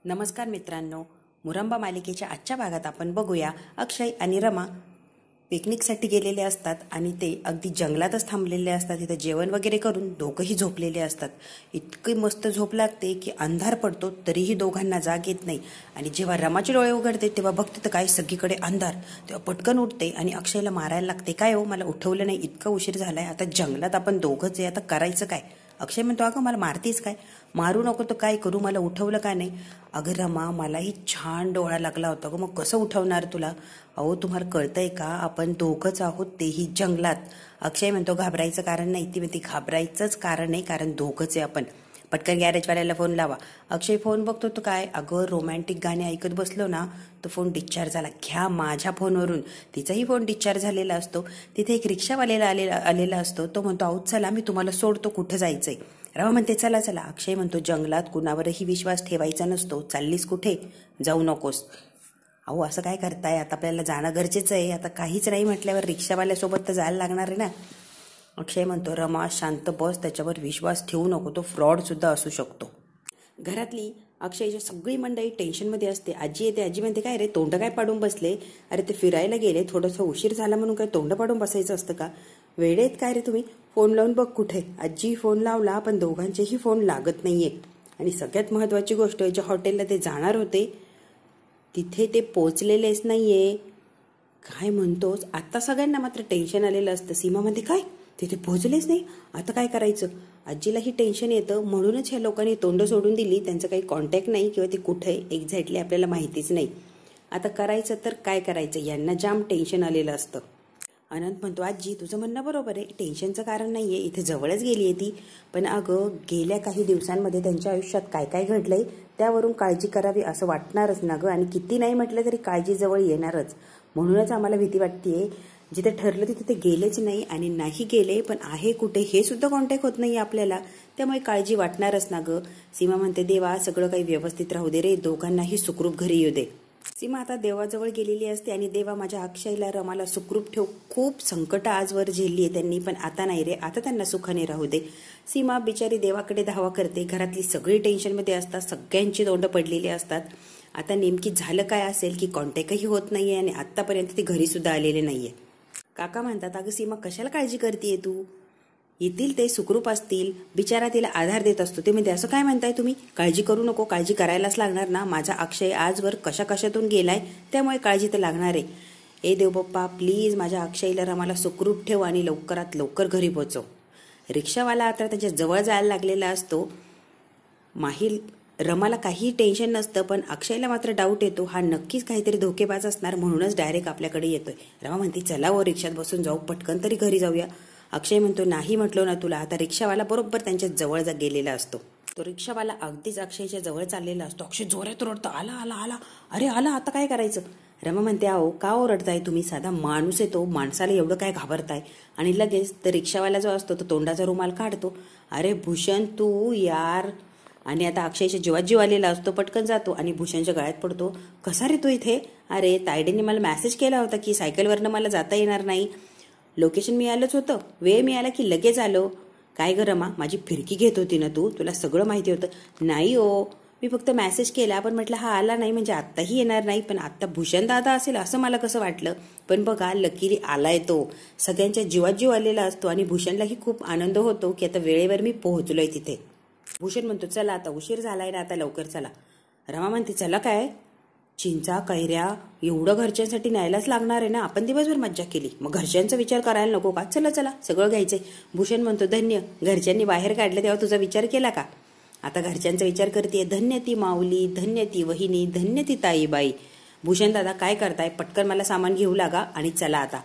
नमस्कार मित्रांनो, मुरंबा मालिकेच्या आजच्या भागात आपण बघूया अक्षय आणि रमा पिकनिकसाठी गेलेले असतात आणि ते अगदी जंगलातच थांबलेले असतात. तिथे जेवण वगैरे करून दोघंही झोपलेले असतात. इतकी मस्त झोप लागते की अंधार पडतो तरीही दोघांना जाग येत नाही. आणि जेव्हा रमाचे डोळे उघडते तेव्हा बघते तर काय सगळीकडे अंधार. तेव्हा पटकन उठते आणि अक्षयला मारायला लागते. काय हो, मला उठवलं नाही, इतका उशीर झालाय, आता जंगलात आपण दोघंच आहे, आता करायचं काय? अक्षय म्हणतो, अगं मला मारतीस काय? मारू नको तर काय करू, मला उठवलं का नाही? अगं रमा, मलाही छान डोळा लागला होता गं, मग कसं उठवणार तुला? अहो तुम्हाला कळतंय का, आपण दोघंच आहोत, तेही जंगलात. अक्षय म्हणतो, घाबरायचं कारण नाही. ती म्हणते, घाबरायचंच कारण नाही, कारण दोघंच आहे आपण. पटकन गॅरेजवाल्याला फोन लावा. अक्षय फोन बघतो तो काय, अगं रोमॅन्टिक गाणे ऐकत बसलो ना तो फोन डिस्चार्ज झाला. घ्या माझ्या फोनवरून. तिचाही फोन डिस्चार्ज झालेला असतो. तिथे एक रिक्षावालेला आलेला असतो. तो म्हणतो, अहो चला मी तुम्हाला सोडतो, कुठं जायचंय? रमा म्हणते, चला चला. अक्षय म्हणतो, जंगलात कुणावरही विश्वास ठेवायचा नसतो, चाललीस कुठे? जाऊ नकोस. अहो असं काय करताय, आता आपल्याला जाणं गरजेचं आहे. आता काहीच नाही म्हटल्यावर रिक्षावाल्यासोबत तर जायला लागणार आहे ना. अक्षय म्हणतो, रमा शांत बस, त्याच्यावर विश्वास ठेवू नको, तो फ्रॉड सुद्धा असू शकतो. घरातली अक्षयची सगळी मंडळी टेन्शनमध्ये असते. आजी येते. आजी म्हणते, काय रे तोंड काय पाडून बसले? अरे ते फिरायला गेले, थोडंसं उशीर झाला म्हणून काय तोंड पाडून बसायचं असतं का? वेळेत काय रे तुम्ही? फोन लावून बघ कुठे. आजी फोन लावला पण दोघांचेही फोन लागत नाहीये. आणि सगळ्यात महत्वाची गोष्ट, ज्या हॉटेलला ते जाणार होते तिथे ते पोचलेलेच नाहीये. काय म्हणतोस? आता सगळ्यांना मात्र टेन्शन आलेलं असतं. सीमा म्हणते, काय तिथे पोहोचलेच नाही, आता काय करायचं? आजीलाही टेन्शन येतं. म्हणूनच ह्या लोकांनी तोंड सोडून दिली. त्यांचं काही कॉन्टॅक्ट नाही किंवा ते कुठे एक्झॅक्टली आपल्याला माहितीच नाही. आता करायचं तर काय करायचं, यांना जाम टेन्शन आलेलं असतं. अनंत म्हणतो, आजी तुझं म्हणणं बरोबर आहे, टेन्शनचं कारण नाहीये, इथे जवळच गेली आहे ती. पण अगं गेल्या काही दिवसांमध्ये त्यांच्या आयुष्यात काय काय घडलंय त्यावरून काळजी करावी असं वाटणारच ना गं. आणि किती नाही म्हटलं तरी काळजी जवळ येणारच. म्हणूनच आम्हाला भीती वाटतेय. जिथे ठरलं तिथे ते गेलेच नाही, आणि नाही गेले पण आहे कुठे हे सुद्धा कॉन्टॅक्ट होत नाही आपल्याला, त्यामुळे काळजी वाटणारच ना गं. सीमा म्हणते, देवा सगळं काही व्यवस्थित राहू दे रे, दोघांनाही सुखरूप घरी येऊ दे. सीमा आता देवाजवळ गेलेली असते आणि देवा माझ्या अक्षयला रमाला सुखरूप ठेव. खूप संकट आजवर झेलली आहे त्यांनी, पण आता नाही रे, आता त्यांना सुखाने राहू दे. सीमा बिचारी देवाकडे धावा करते. घरातली सगळी टेन्शनमध्ये असतात, सगळ्यांची तोंड पडलेली असतात. आता नेमकी झालं काय असेल की कॉन्टॅक्टही होत नाहीये आणि आतापर्यंत ते घरी सुद्धा आलेले नाहीये. काका म्हणतात, अगं सीमा कशाला काळजी करतेय तू? येतील ते, सुखरूप असतील. बिचारा तिला आधार देत असतो. ते म्हणते, असं काय म्हणताय तुम्ही? काळजी करू नको, काळजी करायलाच लागणार ना. माझा अक्षय आजवर कशा कशातून गेलाय, त्यामुळे काळजी तर लागणार आहे. ए देवबाप्पा प्लीज माझ्या अक्षयला रमाला सुखरूप ठेव आणि लवकरात लवकर घरी पोहोचव. रिक्षावाला आता त्याच्या जवळ जायला लागलेला असतो. माहील रमाला काही टेन्शन नसतं, पण अक्षयला मात्र डाऊट येतो, हा नक्कीच काहीतरी धोकेबाज असणार, म्हणूनच डायरेक्ट आपल्याकडे येतोय. रमा म्हणते, चला हो रिक्षात बसून जाऊ, पटकन तरी घरी जाऊया. अक्षय म्हणतो, नाही म्हटलो ना तुला. आता रिक्षावाला बरोबर त्यांच्या जवळ गेलेला असतो. तो रिक्षावाला अगदीच अक्षयच्या जवळ चाललेला असतो. अक्षय जोरात ओरडतो, आला आला आला, अरे आला, आता काय करायचं? रमा म्हणते, अहो का ओरडताय तुम्ही? साधा माणूस येतो, माणसाला एवढं काय घाबरताय? आणि लगेच तर रिक्षावाला जो असतो तो तोंडाचा रुमाल काढतो. अरे भूषण तू यार. आणि आता अक्षयच्या जीवात जीव आलेला असतो. पटकन जातो आणि भूषणच्या गळ्यात पडतो. कसा रे तू इथे? अरे तायडेने मला मेसेज केला होता की सायकलवरनं मला जाता येणार नाही, लोकेशन मिळालंच होतं, वेळ मिळाला की लगेच आलो. काय ग रमा, माझी फिरकी घेत होती ना तू, तुला सगळं माहिती होतं? नाही हो, मी फक्त मेसेज केला, पण म्हटलं हा आला नाही म्हणजे आत्ताही येणार नाही, पण आत्ता भूषण दादा असेल असं मला कसं वाटलं. पण बघा लकीली आलाय तो. सगळ्यांच्या जीवात जीव आलेला असतो आणि भूषणलाही खूप आनंद होतो की आता वेळेवर मी पोहोचलोय तिथे. भूषण म्हणतो, चला आता उशीर झालाय ना, आता लवकर चला. रमा म्हणते, चला काय? चिंचा कैऱ्या एवढं घरच्यांसाठी न्यायलाच लागणार आहे ना, आपण दिवसभर मज्जा केली, मग घरच्यांचा विचार करायला नको का? चला चला सगळं घ्यायचंय. भूषण म्हणतो, धन्य, घरच्यांनी बाहेर काढलं तेव्हा तुझा विचार केला का? आता घरच्यांचा विचार करते. धन्य ती माऊली, धन्य ती वहिनी, धन्य ती ताईबाई. भूषण दादा काय करताय? पटकन मला सामान घेऊ लागा आणि चला आता.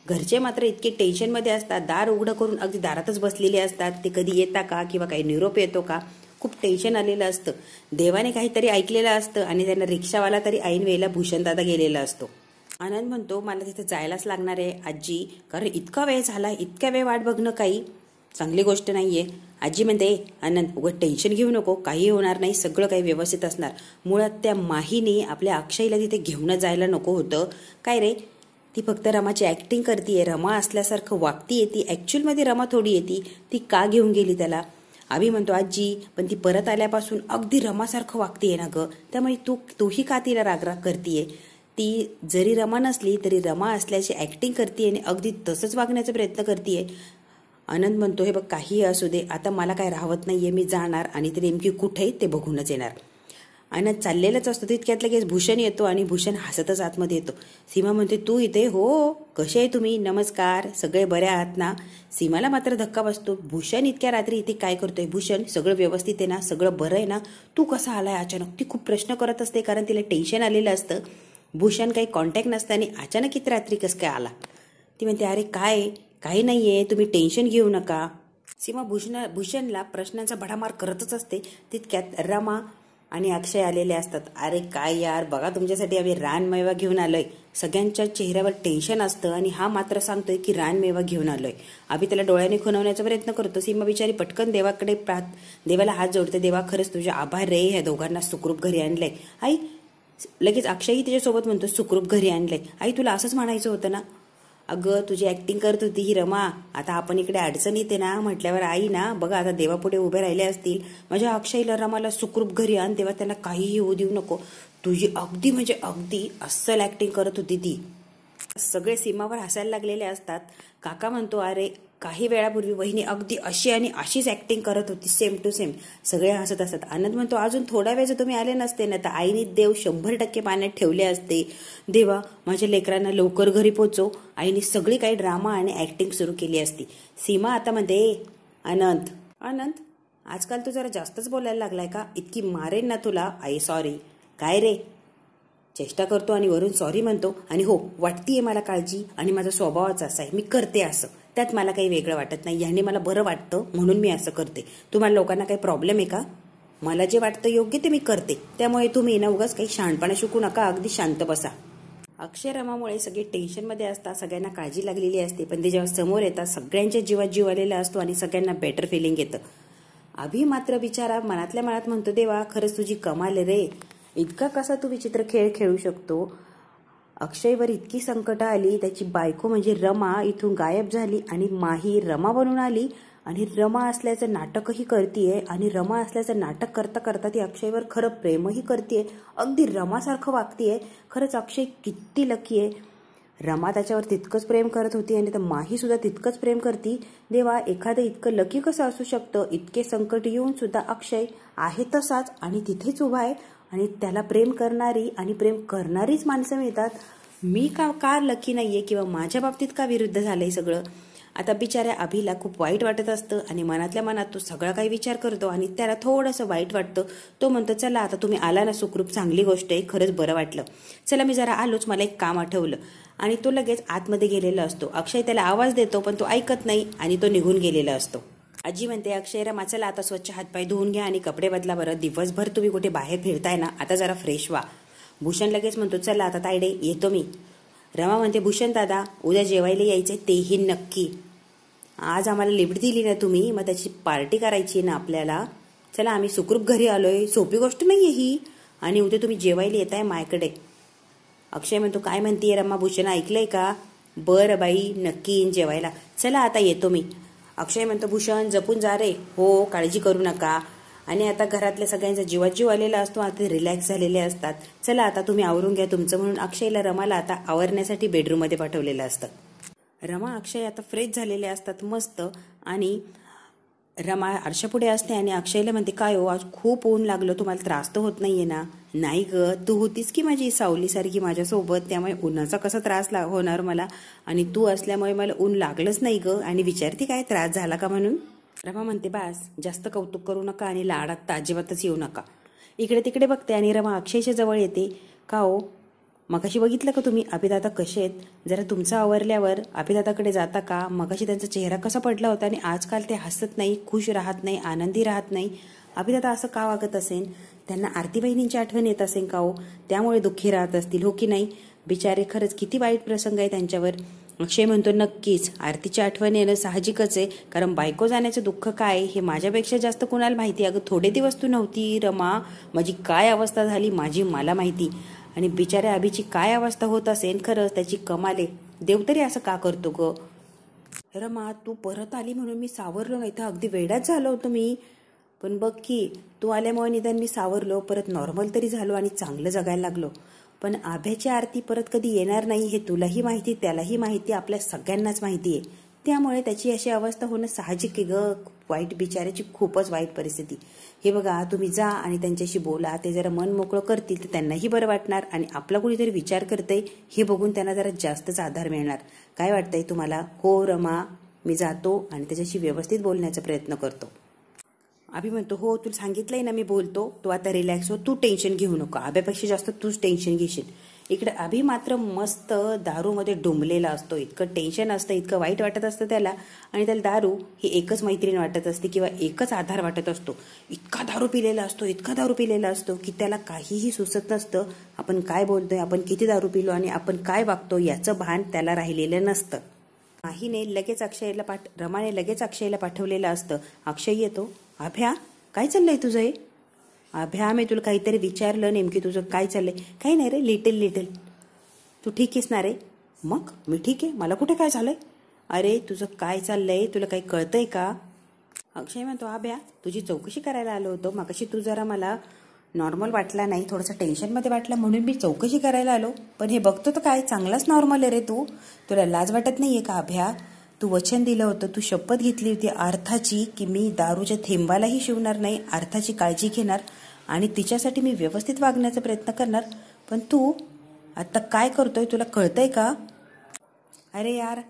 घरचे मात्र इतके टेन्शनमध्ये असतात, दार उघडं करून अगदी दारातच बसलेले असतात. ते कधी येता का किंवा काही निरोप येतो का, खूप टेन्शन आलेलं असतं. देवाने काहीतरी ऐकलेलं असतं आणि त्यांना रिक्षावाला तरी ऐन वेळेला भूषणदादा गेलेला असतो. आनंद म्हणतो, मला तिथे जायलाच लागणार आहे आजी, कारण इतका वेळ झाला, इतक्या वेळ वाट बघणं काही चांगली गोष्ट नाहीये. आजी म्हणते, आनंद उगाच टेन्शन घेऊ नको, काही होणार नाही, सगळं काही व्यवस्थित असणार. मुळात त्या माहीने आपल्या अक्षयला तिथे घेऊन जायला नको होतं. काय रे, ती फक्त रमाची ऍक्टिंग करतीये, रमा असल्यासारखं वागतीये ती, ऍक्च्युअलमध्ये रमा थोडी येते. ती का घेऊन गेली त्याला? अभि म्हणतो आजी पण ती परत आल्यापासून अगदी रमासारखं वागतीये ना ग, त्यामुळे तूही का तिला रागराग करतीये? ती जरी रमा नसली तरी रमा असल्याची ऍक्टिंग करतीये आणि अगदी तसंच वागण्याचा प्रयत्न करतीये. आनंद म्हणतो हे बघ काही असू दे, आता मला काय राहत नाहीये, मी जाणार आणि ते नेमकी कुठे ते बघूनच येणार. आनंद चाललेलाच असतो तितक्यात लगेच भूषण येतो आणि भूषण हसतच आतमध्ये येतो. सीमा म्हणते तू इथे? हो, कसे आहे तुम्ही? नमस्कार, सगळे बरे आहात ना? सीमाला मात्र धक्का बसतो. भूषण इतक्या रात्री इथे काय करतोय? भूषण सगळं व्यवस्थित आहे ना? सगळं बरं आहे ना? तू कसा आलाय अचानक? ती खूप प्रश्न करत असते कारण तिला टेन्शन आलेलं असतं. भूषण काही कॉन्टॅक्ट नसताना अचानक इथे रात्री कसं काय आला? ती म्हणते अरे काय, काही नाहीये, तुम्ही टेन्शन घेऊ नका. सीमा भूषणला प्रश्नांचा भडामार करतच असते. तितक्यात रमा आणि अक्षय आलेले असतात. अरे काय यार, बघा तुमच्यासाठी आम्ही रानमेवा घेऊन आलोय. सगळ्यांच्या चेहऱ्यावर टेन्शन असतं आणि हा मात्र सांगतोय की रानमेवा घेऊन आलोय. आम्ही त्याला डोळ्याने खुणवण्याचा प्रयत्न करतो. सीमा बिचारी पटकन देवाकडे देवाला हात जोडते. देवा खरंच तुझे आभार रे, ह्या दोघांना सुखरूप घरी आणलंय. आई लगेच अक्षयही तिच्यासोबत म्हणतो सुखरूप घरी आणलंय. आई तुला असंच म्हणायचं होतं ना? अगं तुझी ऍक्टिंग करत होती ही रमा, आता आपण इकडे अडचण येते ना म्हटल्यावर आई ना बघा आता देवापुढे उभे राहिले असतील, माझ्या अक्षयला रमाला सुखरूप घरी आण, तेव्हा त्यांना काहीही होऊ देऊ नको. तुझी अगदी म्हणजे अगदी अस्सल ऍक्टिंग करत होती ती. सगळे सीमावर हसायला लागलेले असतात. काका म्हणतो अरे काही वेळापूर्वी वहिनी अगदी अशी आणि अशीच ऍक्टिंग करत होती, सेम टू सेम. सगळे हसत असतात. आनंद म्हणतो अजून थोड्या वेळ जर तुम्ही आले नसते ना तर आईने देव 100% पाण्यात ठेवले असते. देवा माझ्या लेकरांना लवकर घरी पोचव. आईने सगळी काही ड्रामा आणि ऍक्टिंग सुरू केली असती. सीमा आता म्हणते आनंद आजकाल तू जरा जास्तच बोलायला लागलाय का? इतकी मारेन ना तुला. आई सॉरी. काय रे? चेष्टा करतो आणि वरून सॉरी म्हणतो. आणि हो वाटतीये मला काळजी आणि माझा स्वभावच असा आहे, मी करते असं, त्यात मला काही वेगळं वाटत नाही. याने मला बरं वाटतं म्हणून मी असं करते. तुम्हाला लोकांना काही प्रॉब्लेम आहे का? मला जे वाटतं योग्य ते मी करते, त्यामुळे तुम्ही ना उगाच काही शहाणपणा शिकू नका, अगदी शांत बसा. अक्षय रमामुळे सगळे टेन्शनमध्ये असतात, सगळ्यांना काळजी लागलेली असते, पण ते जेव्हा समोर येतात सगळ्यांच्या जीवात जीव आलेला असतो आणि सगळ्यांना बेटर फिलिंग येतं. अभि मात्र बिचारा मनातल्या मनात म्हणतो देवा खरंच तुझी कमाल रे, इतका कसा तू विचित्र खेळ खेळू शकतो. अक्षयवर इतकी संकट आली, त्याची बायको म्हणजे रमा इथून गायब झाली आणि माही रमा बनून आली आणि रमा असल्याचं नाटकही करतीये आणि रमा असल्याचं नाटक करता करता ती अक्षयवर खरं प्रेमही करतीये, अगदी रमासारखं वागतीये. खरंच अक्षय किती लकी आहे. रमा त्याच्यावर तितकंच प्रेम करत होती आणि तर माही सुद्धा तितकंच प्रेम करती. देवा एखादं इतकं लकी कसं असू शकतं? इतके संकट येऊन सुद्धा अक्षय आहे तसाच आणि तिथेच उभा आहे आणि त्याला प्रेम करणारी आणि प्रेम करणारीच माणसं मिळतात. मी का लकी नाहीये किंवा माझ्या बाबतीत का विरुद्ध झालंय सगळं? आता बिचाऱ्या अभिला खूप वाईट वाटत असतं आणि मनातल्या मनात तो सगळा काही विचार करतो आणि त्याला थोडंसं वाईट वाटतं. तो म्हणतो चला आता तुम्ही आला ना सुखरूप, चांगली गोष्ट आहे, खरंच बरं वाटलं, चला मी जरा आलोच, मला एक काम आठवलं. आणि तो लगेच आतमध्ये गेलेला असतो. अक्षय त्याला आवाज देतो पण तो ऐकत नाही आणि तो निघून गेलेला असतो. आजी म्हणते अक्षय रमा चला आता स्वच्छ हातपाय धुवून घ्या आणि कपडे बदला बरं, दिवसभर तुम्ही कुठे बाहेर फिरताय ना, आता जरा फ्रेश व्हा. भूषण लगेच म्हणतो चला आता तायडे येतो मी. रमा म्हणते भूषण दादा उद्या जेवायला यायचे तेही नक्की. आज आम्हाला लिफ्ट दिली ना तुम्ही, मग त्याची पार्टी करायची ना आपल्याला. चला आम्ही सुखरूप घरी आलोय, सोपी गोष्ट नाहीये ही, आणि उद्या तुम्ही जेवायला येताय माझ्याकडे. अक्षय म्हणतो काय म्हणतीये रमा? भूषण ऐकलंय का? बरं बाई नक्की येईन जेवायला, चला आता येतो मी. अक्षय म्हणतो भूषण जपून जा रे. हो काळजी करू नका. आणि आता घरातल्या सगळ्यांचा जीवात जीव आलेला असतो, आता रिलॅक्स झालेले असतात. चला आता तुम्ही आवरून घ्या तुमचं, म्हणून अक्षयला रमाला आता आवरण्यासाठी बेडरूम मध्ये पाठवलेलं असतं. रमा अक्षय आता फ्रेश झालेले असतात मस्त, आणि रमा आरशापुढे असते आणि अक्षयला म्हणते काय हो आज खूप ऊन लागलं, तुम्हाला त्रास तर होत नाहीये ना? नाही ग तू होतीस की माझी सावलीसारखी माझ्यासोबत, त्यामुळे उन्हाचा कसा त्रास होणार मला, आणि तू असल्यामुळे मला ऊन लागलंच नाही ग. आणि विचारते काय त्रास झाला का म्हणून. रमा म्हणते बास जास्त कौतुक करू नका आणि लाडात तर अजिबातच येऊ नका. इकडे तिकडे बघते आणि रमा अक्षयच्या जवळ येते. का हो मगाशी बघितलं का तुम्ही अभिदादा कसे आहेत? जरा तुमचं आवरल्यावर अभिदादाकडे जाता का? मगाशी त्यांचा चेहरा कसा पडला होता आणि आजकाल ते हसत नाही, खुश राहत नाही, आनंदी राहत नाही. अभिदादा असं का वागत असेल? त्यांना आरती बहिणींची आठवण येत असेल का हो? त्यामुळे दुःखी राहत असतील हो की नाही? बिचारे खरंच किती वाईट प्रसंग आहे त्यांच्यावर. अक्षय म्हणतो नक्कीच आरतीची आठवण येणं साहजिकच आहे, कारण बायको जाण्याचं दुःख काय हे माझ्यापेक्षा जास्त कोणाला माहिती. अगं थोडे दिवस तू नव्हती रमा, माझी काय अवस्था झाली माझी मला माहिती. आणि बिचाऱ्या अभिची काय अवस्था होत असेल, खरंच त्याची कमाले. देव तरी असं का करतो ग? रमा तू परत आली म्हणून मी सावरलो, नाही तर अगदी वेड्यात झालो होतो मी. पण बघ की तू आल्यामुळे निदान मी सावरलो, परत नॉर्मल तरी झालो आणि चांगलं जगायला लागलो. पण आभ्याची आरती परत कधी येणार नाही हे तुलाही माहिती, त्यालाही माहिती, आपल्या सगळ्यांनाच माहिती आहे. त्यामुळे त्याची अशी अवस्था होणं साहजिक आहे ग. वाईट, बिचाऱ्याची खूपच वाईट परिस्थिती. हे बघा, तुम्ही जा आणि त्यांच्याशी बोला. ते जरा मन मोकळं करतील तर त्यांनाही बरं वाटणार आणि आपला कुणीतरी विचार करतंय हे बघून त्यांना जरा जास्तच आधार मिळणार. काय वाटतंय तुम्हाला? हो रमा, मी जातो आणि त्याच्याशी व्यवस्थित बोलण्याचा प्रयत्न करतो. अभि म्हणतो, हो तुला सांगितलंय ना मी बोलतो, तू आता रिलॅक्स हो, तू टेन्शन घेऊ नको. आभ्यापेक्षा जास्त तूच टेन्शन घेशील. इकडे अभि मात्र मस्त दारूमध्ये डुंबलेला असतो. इतकं टेन्शन असतं, इतकं वाईट वाटत असतं त्याला, आणि त्याला दारू ही एकच मैत्रीण वाटत असते किंवा एकच आधार वाटत असतो. इतका दारू पिलेला असतो, इतका दारू पिलेला असतो की त्याला काहीही सुचत नसतं. आपण काय बोलतोय, आपण किती दारू पिलो आणि आपण काय वागतो याचं भान त्याला राहिलेलं नसतं. रमाने लगेच अक्षयला पाठवलेलं असतं. अक्षय येतो. अभ्या, काय चाललंय तुझं हे? अभ्या, मी तुला काहीतरी विचारलं, नेमकी तुझं काय चाललंय? काही नाही रे, लिटल तू ठीक आहेस ना रे? मग मी ठीक आहे, मला कुठे काय झालंय? अरे तुझं काय चाललंय, तुला काही कळतंय का? अक्षय म्हणतो, अभ्या तुझी चौकशी करायला आलो होतो. मागाशी तू जरा मला नॉर्मल वाटला नाही, थोडंसं टेन्शनमध्ये वाटलं म्हणून मी चौकशी करायला आलो. पण हे बघतो तर काय चांगलाच नॉर्मल आहे रे तू. तुला लाज वाटत नाहीये का अभ्या? तू वचन दिलं होतं, तू शपथ घेतली होती अर्थाची की मी दारूच्या थेंबालाही शिवणार नाही, अर्थाची काळजी घेणार आणि तिच्यासाठी मी व्यवस्थित वागण्याचा प्रयत्न करणार. पण तू आता काय करतोय, तुला कळतंय का? अरे यार,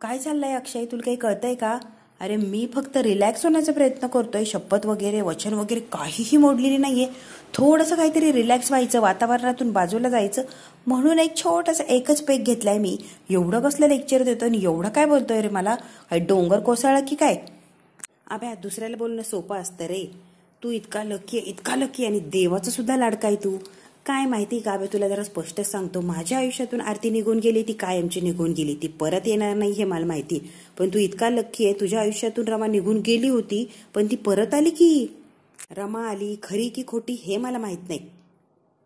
काय चाललंय अक्षय, तुला काही कळतंय का? अरे मी फक्त रिलॅक्स होण्याचा प्रयत्न करतोय. शपथ वगैरे, वचन वगैरे काहीही मोडलेली नाहीये. थोडंसं काहीतरी रिलॅक्स व्हायचं, वातावरणातून बाजूला जायचं म्हणून एक छोटासा एकच पेक घेतलाय मी. एवढं कसलं लेक्चर देतोय आणि एवढं काय बोलतोय रे मला? काय डोंगर कोसळला की काय? अभ्या, दुसऱ्याला बोलणं सोपं असतं रे. तू इतका लकी आणि देवाचा सुद्धा लाडका आहे तू. काय माहिती का अभ्या, तुला जरा स्पष्ट सांगतो, माझ्या आयुष्यातून आरती निघून गेली, ती कायमची निघून गेली, ती परत येणार नाही हे मला माहिती. पण तू इतका लकी आहे, तुझ्या आयुष्यातून रमा निघून गेली होती पण ती परत आली की? रमा आली खरी की खोटी हे मला माहित नाही.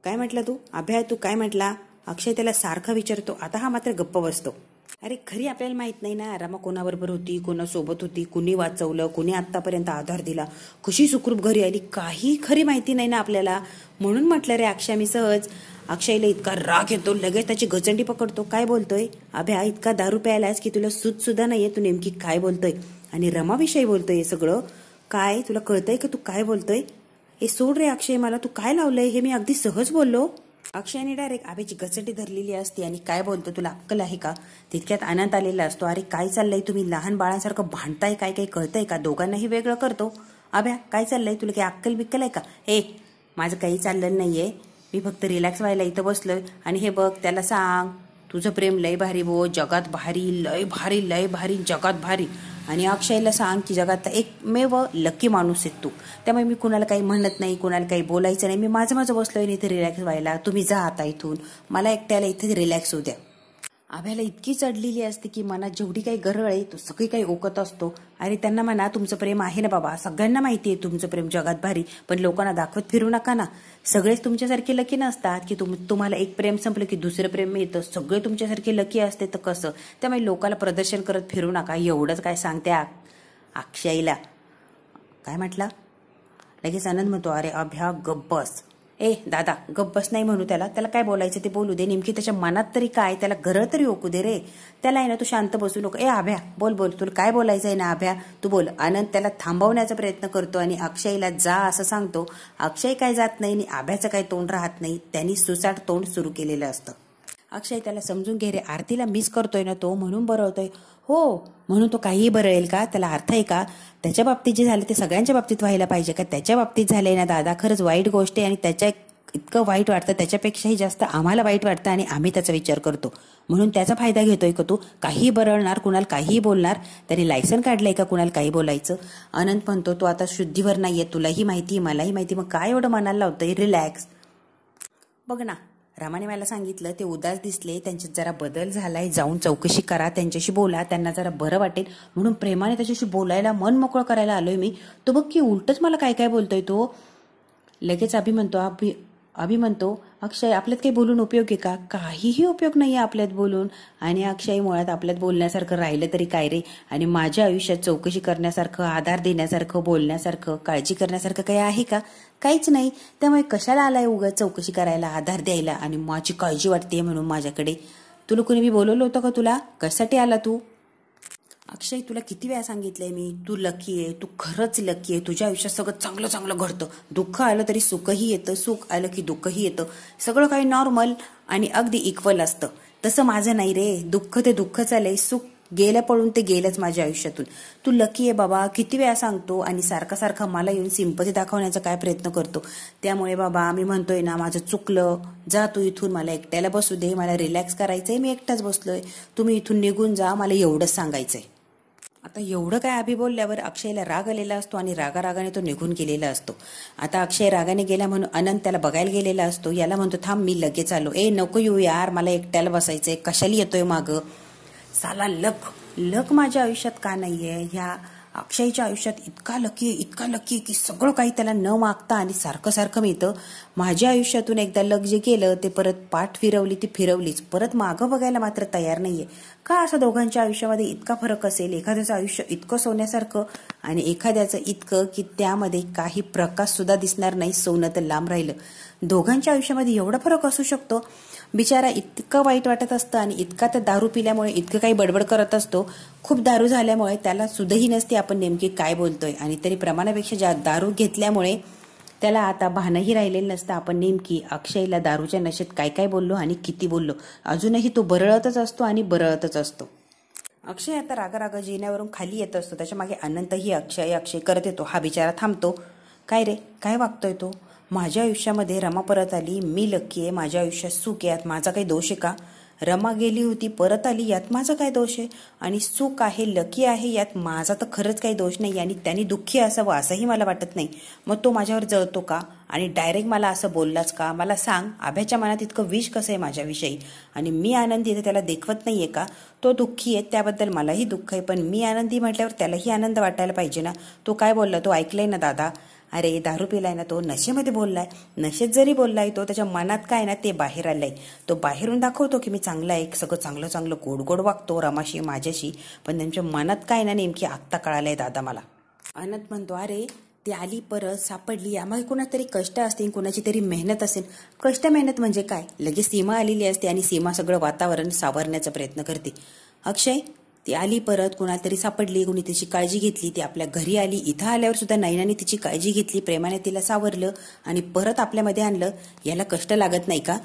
काय म्हटला तू अभ्या? तू काय म्हटला? अक्षय त्याला सारखा विचारतो. आता हा मात्र गप्प बसतो. अरे खरी आपल्याला माहित नाही ना, रमा कोणाबरोबर होती, कोणासोबत होती, कुणी वाचवलं, कुणी आतापर्यंत आधार दिला, कशी सुखरूप घरी आली, काही खरी माहिती नाही ना आपल्याला. म्हणून म्हटलं रे अक्षय मी सहज. अक्षयला इतका राग येतो, लगेच त्याची गचंडी पकडतो. काय बोलतोय अभ्या? इतका दारू प्यायलास की तुला सूद सुद्धा नाहीये, तू नेमकी काय बोलतोय? आणि रमाविषयी बोलतोय हे सगळं? काय तुला कळतंय का तू काय बोलतोय? हे सोड रे अक्षय, मला तू काय लावलंय हे मी अगदी सहज बोललो. अक्षयने डायरेक्ट आभेची गचंडी धरलेली असते आणि काय बोलतो, तुला अक्कल आहे का? तितक्यात आनंद आलेला असतो. अरे काय चाललंय, तुम्ही लहान बाळांसारखं भांडताय, काय काही कळतंय का? दोघांनाही वेगळं करतो. अभ्या काय चाललंय, तुला काही अक्कल बिक्कल आहे का? हे माझं काही चाललं नाहीये, मी फक्त रिलॅक्स व्हायला इथं बसलोय. आणि हे बघ, त्याला सांग तुझं प्रेम लय भारी बो, जगात भारी, लय भारी जगात भारी. आणि अक्षयला सांग की जगात एकमेव लकी माणूस आहे तू. त्यामुळे मी कुणाला काही म्हणत नाही, कुणाला काही बोलायचं नाही. मी माझं बसलोय इथे रिलॅक्स व्हायला. तुम्ही जा आता इथून, मला एकट्याला इथे रिलॅक्स होऊ द्या. आभ्याला इतकी चढलेली असते की मनात जेवढी काही गरळ आहे तो सगळी काही ओकत असतो. अरे त्यांना म्हणा तुमचं प्रेम आहे ना बाबा, सगळ्यांना माहिती आहे तुमचं प्रेम जगात भारी, पण लोकांना दाखवत फिरू नका ना. सगळेच तुमच्यासारखे लकी नसतात की तुम्हाला एक प्रेम संपलं की दुसरं प्रेम मिळतं. सगळे तुमच्यासारखे लकी असते तर कसं? त्यामुळे लोकांना प्रदर्शन करत फिरू नका. एवढंच काय सांगते अक्षयला. काय म्हटला? लगेच आनंद म्हणतो, अरे अभ्या गप्प बस. दादा गप्प बस नाही म्हणू त्याला काय बोलायचं ते बोलू दे. नेमकी त्याच्या मनात तरी काय, त्याला गरळ तरी ओकू दे रे. त्याला आहे ना तू शांत बसू नको. अभ्या बोल, तुला काय बोलायचं आहे ना अभ्या, तू बोल. आनंद त्याला थांबवण्याचा प्रयत्न करतो आणि अक्षयला जा असं सांगतो. अक्षय काय जात नाही आणि अभ्याचं काय तोंड राहत नाही. त्यांनी सुसाट तोंड सुरू केलेलं असतं. अक्षय त्याला समजून घे रे, आरतीला मिस करतोय ना तो म्हणून बरवतोय. हो म्हणून तो काहीही बरळेल का? त्याला अर्थ आहे का? त्याच्या बाबतीत जे झालं ते सगळ्यांच्या बाबतीत व्हायला पाहिजे का? त्याच्या बाबतीत झालंय ना दादा, खरंच वाईट गोष्ट आहे आणि त्याच्या इतकं वाईट वाटतं, त्याच्यापेक्षाही जास्त आम्हाला वाईट वाटतं आणि आम्ही त्याचा विचार करतो. म्हणून त्याचा फायदा घेतोय का तू? काही बरळणार, कुणाला काहीही बोलणार. त्याने लायसन काढलंय का कुणाला काही बोलायचं? अनंत म्हणतो तू आता शुद्धीवर नाहीये, तुलाही माहिती मलाही माहिती, मग काय एवढं मनाला लावतोय? रिलॅक्स. बघ ना, रामाने मला सांगितलं ते उदास दिसले, त्यांच्यात जरा बदल झालाय, जाऊन चौकशी करा, त्यांच्याशी बोला, त्यांना जरा बरं वाटेल म्हणून प्रेमाने त्याच्याशी बोलायला, मन मोकळं करायला आलोय मी. तो बघ की उलटच मला काय काय बोलतोय तो. लगेच अभि म्हणतो, अभि म्हणतो, अक्षय आपल्यात काही बोलून उपयोग आहे का? काहीही उपयोग नाही आहे आपल्यात बोलून. आणि अक्षय मुळात आपल्यात बोलण्यासारखं राहिलं तरी काय रे? आणि माझ्या आयुष्यात चौकशी करण्यासारखं, आधार देण्यासारखं, बोलण्यासारखं, काळजी करण्यासारखं काही आहे का? काहीच नाही. त्यामुळे कशाला आलाय उगाच चौकशी करायला, आधार द्यायला आणि माझी काळजी वाटते म्हणून माझ्याकडे? तुला कुणी मी बोलवलं होतं का तुला? कशासाठी आला तू? अक्षय तुला किती वेळा सांगितलंय मी, तू लकी आहे, तू खरंच लकी आहे. तुझ्या आयुष्यात सगळं चांगलं चांगलं घडतं. दुःख आलं तरी सुखही येतं, सुख आलं की दुःखही येतं. सगळं काही नॉर्मल आणि अगदी इक्वल असतं. तसं माझं नाही रे. दुःख ते दुःखच आलंय, सुख गेलं पळून ते गेलंच माझ्या आयुष्यातून. तू लकी आहे बाबा, किती वेळा सांगतो आणि सारखा सारखा मला येऊन सिंपती दाखवण्याचा काय प्रयत्न करतो. त्यामुळे बाबा मी म्हणतोय ना, माझं चुकलं, जा तू इथून, मला एकट्याला बसू दे, मला रिलॅक्स करायचंय, मी एकटाच बसलोय, तुम्ही इथून निघून जा, मला एवढंच सांगायचंय. आता एवढं काय अभि बोलल्यावर अक्षयला राग आलेला असतो आणि रागारागाने तो निघून गेलेला असतो. आता अक्षय रागाने गेला म्हणून अनंत त्याला बघायला गेलेला असतो. याला म्हणतो, थांब मी लगेच आलो. नको येऊ यार, मला एकट्याला बसायचंय, कशाला येतोय मागं? साला लक माझ्या आयुष्यात का नाहीये? ह्या अक्षयच्या आयुष्यात इतका लकी की सगळं काही त्याला न मागता आणि सारखं सारखं मिळतं. माझ्या आयुष्यातून एकदा लक जे केलं ते परत पाठ फिरवली ती फिरवलीच, परत मागं बघायला मात्र तयार नाहीये. का असं दोघांच्या आयुष्यामध्ये इतका फरक असेल? एखाद्याचं आयुष्य इतकं सोन्यासारखं आणि एखाद्याचं इतकं की त्यामध्ये काही प्रकाश सुद्धा दिसणार नाही, सोनं तर लांब राहिलं. दोघांच्या आयुष्यामध्ये एवढा फरक असू शकतो? बिचारा इतकं वाईट वाटत असतं आणि इतका तर दारू पिल्यामुळे इतकं काही बडबड करत असतो. खूप दारू झाल्यामुळे त्याला सुधही नसते आपण नेमकी काय बोलतोय. आणि तरी प्रमाणापेक्षा दारू घेतल्यामुळे त्याला आता भानही राहिलेलं नसतं आपण नेमकी अक्षयला दारूच्या नशेत काय काय बोललो आणि किती बोललो. अजूनही तो बरळतच असतो आणि बरळतच असतो. अक्षय आता रागा जिन्यावरून खाली येत असतो. त्याच्या मागे अनंतही अक्षय करत येतो. हा बिचारा थांबतो. काय रे, काय वागतोय तो? माझ्या आयुष्यामध्ये रमा परत आली, मी लकी आहे, माझ्या आयुष्यात सुख आहे, यात माझा काही दोष आहे का? रमा गेली होती, परत आली, यात माझा काय दोष आहे? आणि सुख आहे, लकी आहे, यात माझा तर खरंच काही दोष नाही. आणि त्यांनी दुःखी असावं असंही मला वाटत नाही. मग तो माझ्यावर जळतो का? आणि डायरेक्ट मला असं बोललाच का? मला सांग, आभ्याच्या मनात इतकं विष कसं आहे माझ्याविषयी? आणि मी आनंदी आहे त्याला देखवत नाहीये का? तो दुःखी आहे त्याबद्दल मलाही दुःख आहे, पण मी आनंदी म्हटल्यावर त्यालाही आनंद वाटायला पाहिजे ना. तो काय बोलला तो ऐकलंय ना दादा? अरे दारू पिलाय ना तो, नशेमध्ये बोललाय. नशेत जरी बोललाय तो, त्याच्या मनात काय ना ते बाहेर आलंय. तो बाहेरून दाखवतो की मी चांगला आहे, सगळं चांगलं चांगलं गोड गोड वागतो रमाशी माझ्याशी, पण त्यांच्या मनात काय ना नेमकी आत्ता कळालंय दादा मला. अनंत म्हणतो, अरे ती आली परत सापडली, यामागे कुणातरी कष्ट असतील, कुणाची तरी मेहनत असेल. कष्ट मेहनत म्हणजे काय? लगेच सीमा आलेली असते आणि सीमा सगळं वातावरण सावरण्याचा प्रयत्न करते. अक्षय ती आली परत, कुणाला तरी सापडली, कुणी तिची काळजी घेतली, ती आपल्या घरी आली, इथं आल्यावर सुद्धा नैनाने तिची काळजी घेतली, प्रेमाने तिला सावरलं आणि परत आपल्यामध्ये आणलं. याला कष्ट लागत नाही का?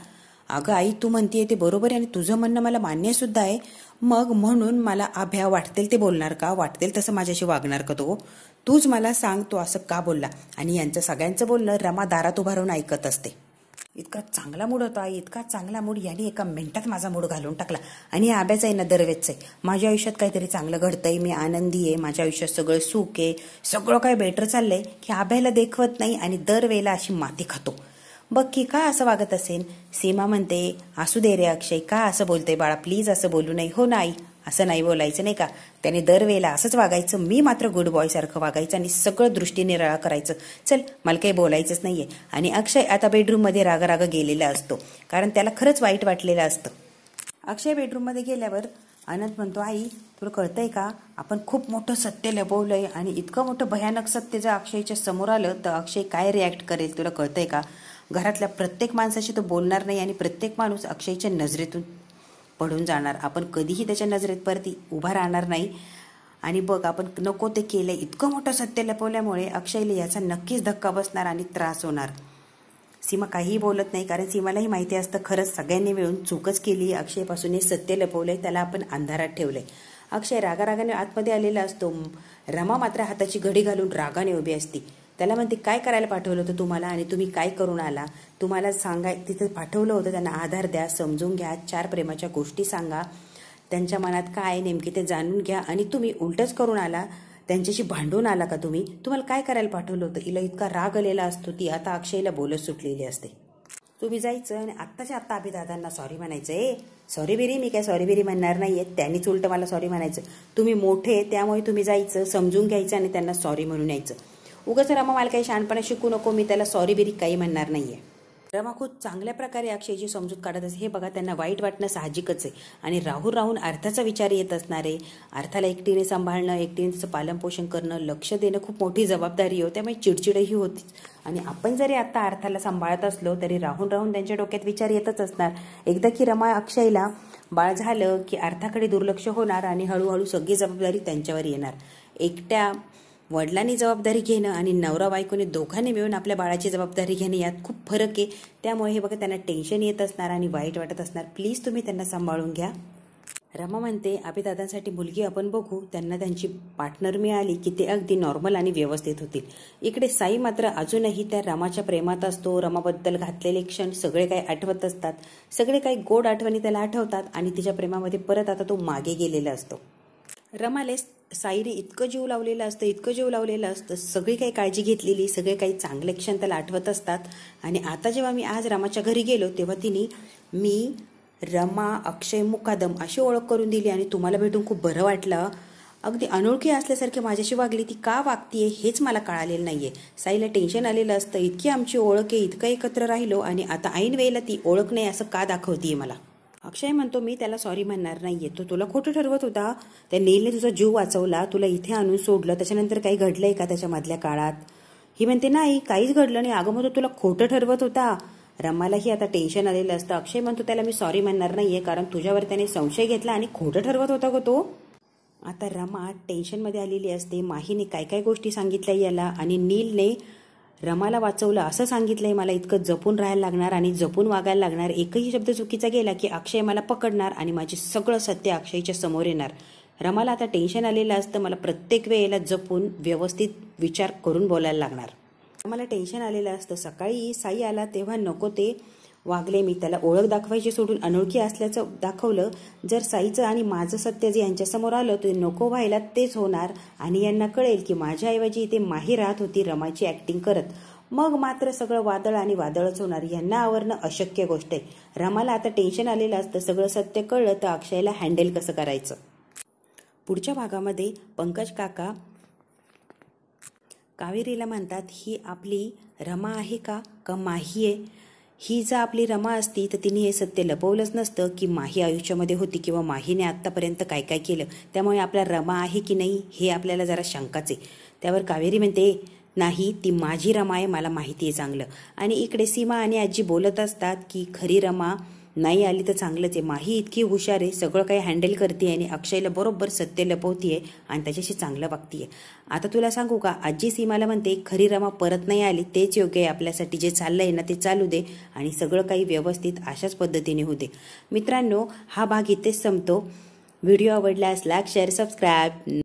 अगं आई, तू म्हणतेय ते बरोबर आहे आणि तुझं म्हणणं मला मान्य सुद्धा आहे. मग म्हणून मला आभ्या वाटतेल ते बोलणार का? वाटतेल तसं माझ्याशी वागणार का तो? तूच मला सांग, तो असं का बोलला? आणि यांचं सगळ्यांचं बोलणं रमा दारात उभा राहून ऐकत असते. इतका चांगला मूड होता, इतका चांगला मूड, याने एका मिनिटात माझा मूड घालून टाकला. आणि आब्याचा आहे ना दरवेळच आहे, माझ्या आयुष्यात काहीतरी चांगलं घडतंय, मी आनंदी आहे, माझ्या आयुष्यात सगळं सुख आहे, सगळं काय बेटर चाललंय, की आब्याला देखवत नाही आणि दरवेळेला अशी माती खातो. बघ की का असं वागत असेल? सीमा म्हणते, असू दे रे अक्षय, का असं बोलतोय बाळा, प्लीज असं बोलू नाही. हो नाही, असं नाही बोलायचं नाही का? त्याने दरवेळेला असंच वागायचं, मी मात्र गुड बॉय सारखं वागायचं आणि सगळं दृष्टीने निराळा करायचं. चल, मला काही बोलायचंच नाहीये. आणि अक्षय आता बेडरूममध्ये रागा गेलेला असतो, कारण त्याला खरंच वाईट वाटलेलं असतं. अक्षय बेडरूममध्ये गेल्यावर अनंत म्हणतो, आई तुला कळतंय का, आपण खूप मोठं सत्य लपवलंय आणि इतकं मोठं भयानक सत्य जर अक्षयच्या समोर आलं तर अक्षय काय रिॲक्ट करेल तुला कळतंय का? घरातल्या प्रत्येक माणसाशी तो बोलणार नाही आणि प्रत्येक माणूस अक्षयच्या नजरेतून पडून जाणार. आपण कधीही त्याच्या नजरेत परती उभा राहणार नाही. आणि बघ, आपण नको ते केलंय, इतकं मोठं सत्य लपवल्यामुळे अक्षयला याचा नक्कीच धक्का बसणार आणि त्रास होणार. सीमा काहीही बोलत नाही, कारण सीमालाही माहिती असतं खरंच सगळ्यांनी मिळून चूकच केली, अक्षयपासून हे सत्य लपवलंय, त्याला आपण अंधारात ठेवलंय. अक्षय रागाने आतमध्ये आलेला असतो. रमा मात्र हाताची घडी घालून रागाने उभी असते. त्याला म्हणते, काय करायला पाठवलं होतं तुम्हाला आणि तुम्ही काय करून आला? तुम्हाला तिथं पाठवलं होतं, त्यांना आधार द्या, समजून घ्या, 4 प्रेमाच्या गोष्टी सांगा, त्यांच्या मनात काय नेमकी ते जाणून घ्या, आणि तुम्ही उलटच करून आला, त्यांच्याशी भांडून आला का तुम्ही? तुम्हाला काय करायला पाठवलं होतं? हिला इतका राग आलेला असतो, ती आता अक्षयला बोलत सुटलेली असते. तुम्ही जायचं आणि आत्ताच्या आत्ता अभिदादांना सॉरी म्हणायचं. सॉरी बिरी मी काय सॉरी बिरी म्हणणार नाहीये, त्यांनीच उलट मला सॉरी म्हणायचं. तुम्ही मोठे, त्यामुळे तुम्ही जायचं, समजून घ्यायचं आणि त्यांना सॉरी म्हणून यायचं. उगाच रमा मला काही शहाणपणा शिकू नको, मी त्याला सॉरी बिरी काही म्हणणार नाहीये. रमा खूप चांगल्या प्रकारे अक्षयची समजूत काढत असते. हे बघा, त्यांना वाईट वाटणं साहजिकच आहे आणि राहून राहून अर्थाचा विचार येत असणार आहे. अर्थाला एकटीने सांभाळणं, एकटीने तिचं पालनपोषण करणं, लक्ष देणं खूप मोठी जबाबदारी हो. त्यामुळे चिडचिडही होतीच. आणि आपण जरी आता अर्थाला सांभाळत असलो तरी राहून राहून त्यांच्या डोक्यात विचार येतच असणार. एकदा की रमा अक्षयला बाळ झालं की अर्थाकडे दुर्लक्ष होणार आणि हळूहळू सगळी जबाबदारी त्यांच्यावर येणार. एकट्या वडिलांनी जबाबदारी घेणं आणि नवरा बायकोने दोघांनी मिळून आपल्या बाळाची जबाबदारी घेणं यात खूप फरक आहे. त्यामुळे हे बघा, त्यांना टेन्शन येत असणार आणि वाईट वाटत असणार. प्लीज तुम्ही त्यांना सांभाळून घ्या. रमा म्हणते, अभिदादांसाठी मुलगी आपण बघू. त्यांना त्यांची पार्टनर मिळाली की ते अगदी नॉर्मल आणि व्यवस्थित होतील. इकडे साई मात्र अजूनही त्या रमाच्या प्रेमात असतो. रमाबद्दल घातलेले क्षण सगळे काही आठवत असतात. सगळे काही गोड आठवणी त्याला आठवतात आणि तिच्या प्रेमामध्ये परत आता तो मागे गेलेला असतो. रमाले साईने इतकं जीव लावलेलं असतं, सगळी काही काळजी घेतलेली, सगळे काही चांगले क्षण त्याला आठवत असतात. आणि आता जेव्हा मी आज रमाच्या घरी गेलो तेव्हा तिने मी रमा अक्षय मुकादम अशी ओळख करून दिली आणि तुम्हाला भेटून खूप बरं वाटलं. अगदी अनोळखी असल्यासारखी माझ्याशी वागली. ती का वागतीये हेच मला कळालेलं नाहीये. साईला टेन्शन आलेलं असतं, इतकी आमची ओळख आहे, इतकं एकत्र राहिलो आणि आता ऐन वेळेला ती ओळख नाही असं का दाखवतीये मला. अक्षय म्हणतो, मी त्याला सॉरी म्हणणार नाहीये. तो तुला खोटं ठरवत होता. त्या नीलने तुझा जीव वाचवला, तुला इथे आणून सोडलं, त्याच्यानंतर काही घडलंय का त्याच्या मधल्या काळात? ही म्हणते, नाही काहीच घडलं नाही. अगं मग तो तुला खोटं ठरवत होता. रमालाही आता टेन्शन आलेलं असतं. अक्षय म्हणतो, त्याला मी सॉरी म्हणणार नाहीये कारण तुझ्यावर त्याने संशय घेतला आणि खोटं ठरवत होता गो तो. आता रमा टेन्शनमध्ये आलेली असते. माहीने काय काय गोष्टी सांगितल्या याला आणि नीलने रमाला वाचवलं असं सांगितलंय. मला इतकं जपून राहायला लागणार आणि जपून वागायला लागणार. एकही शब्द चुकीचा गेला की अक्षय मला पकडणार आणि माझे सगळं सत्य अक्षयच्या समोर येणार. रमाला आता टेन्शन आलेलं असतं. मला प्रत्येक वेळेला जपून व्यवस्थित विचार करून बोलायला लागणार. मला टेन्शन आलेलं असतं. सकाळी साई आला तेव्हा नको ते वागले मी. त्याला ओळख दाखवायची सोडून अनोळखी असल्याचं दाखवलं. जर साईचं आणि माझं सत्य जे यांच्यासमोर आलं ते नको व्हायला तेच होणार आणि यांना कळेल की माझ्याऐवजी इथे माही राहत होती रमाची ऍक्टिंग करत. मग मात्र सगळं वादळ आणि वादळच होणार. यांना आवरणं अशक्य गोष्ट आहे. रमाला आता टेन्शन आलेलं असतं. सगळं सत्य कळलं तर अक्षयला हँडल कसं करायचं. पुढच्या भागामध्ये पंकज काका कावेरीला म्हणतात, ही आपली रमा आहे का माही आहे? ही जर आपली रमा असती तर तिने हे सत्य लपवलंच नसतं की माही आयुष्यामध्ये होती किंवा माहीने आत्तापर्यंत काय काय केलं. त्यामुळे आपल्या रमा आहे की नाही हे आपल्याला जरा शंकाच आहे. त्यावर कावेरी म्हणते, नाही ती माझी रमा आहे, मला माहिती आहे चांगलं. आणि इकडे सीमा आणि आजी बोलत असतात की खरी रमा नाही आली तर चांगलंच आहे. माही इतकी हुशार आहे, सगळं काही हँडल करते आणि अक्षयला बरोबर सत्य लपवतीये आणि त्याच्याशी चांगलं वागतीये. आता तुला सांगू का, आजी सीमाला म्हणते खरी रमा परत नाही आली तेच योग्य आहे आपल्यासाठी. जे चाललंय ना ते चालू दे आणि सगळं काही व्यवस्थित अशाच पद्धतीने होते. मित्रांनो, हा भाग इथेच संपतो. व्हिडिओ आवडल्यास लाईक, शेअर, सबस्क्राईब.